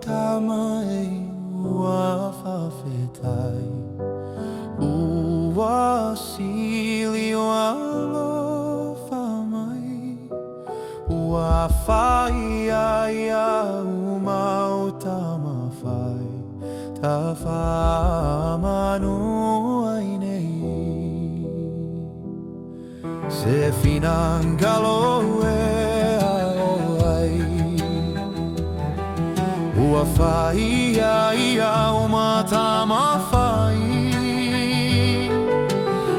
Tama ua whawhetai Ua sili ua lofa mai Ua whai ia umau tama whai Ta whamanu ai nei Se finangalo Ua whai ia uma tama whai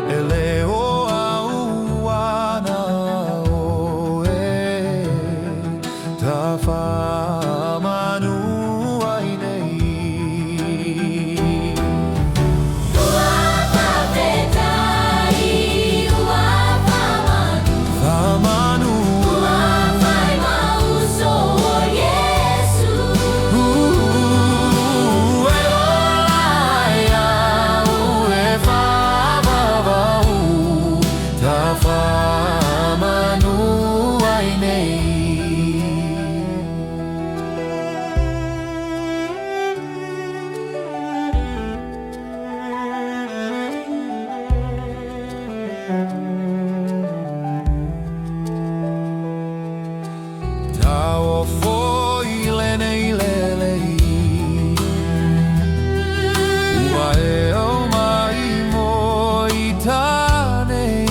E leo au ana o e Ta whamanu ai nei Ua whawhetai, ua whamanu Whamanu Ua whai mauso o Yesu Whamanu ai nei Tau foi lenei lelei Ua e au mai mo i tanei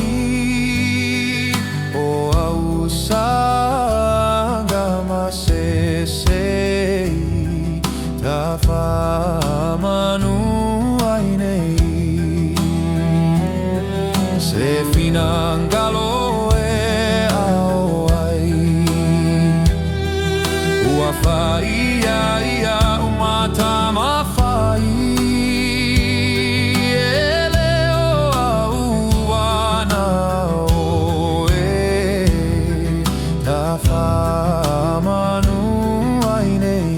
O au sanga masesei Ta whamanu ai nei Se finangalo e au ai Ua whai ia uma tama whai E leo au ana o e Ta whamanu ai nei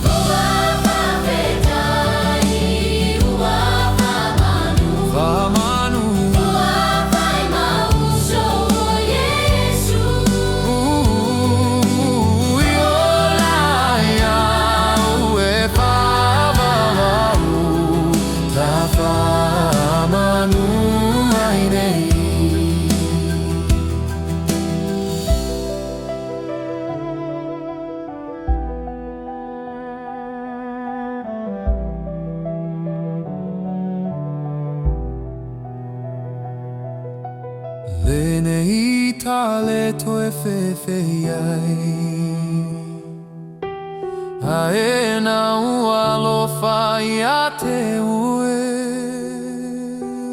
Ua whawhetai, ua whamanu Whamanu Ua whai mauso o Yesu Lenei tale toe whewhei ai Ae na ua lowhai a te ue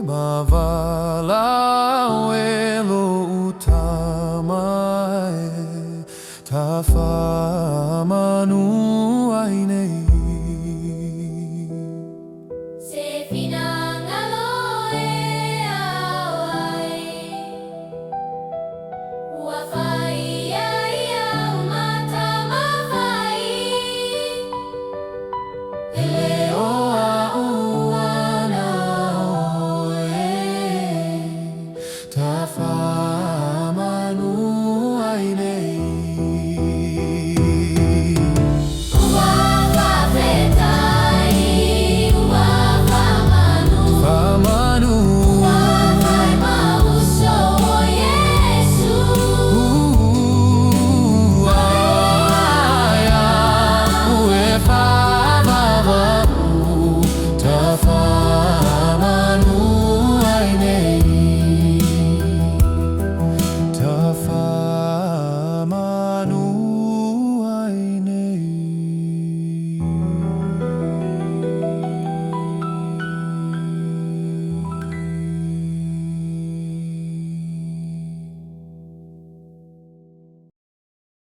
Ma wala ue lo utama e Ta whamanu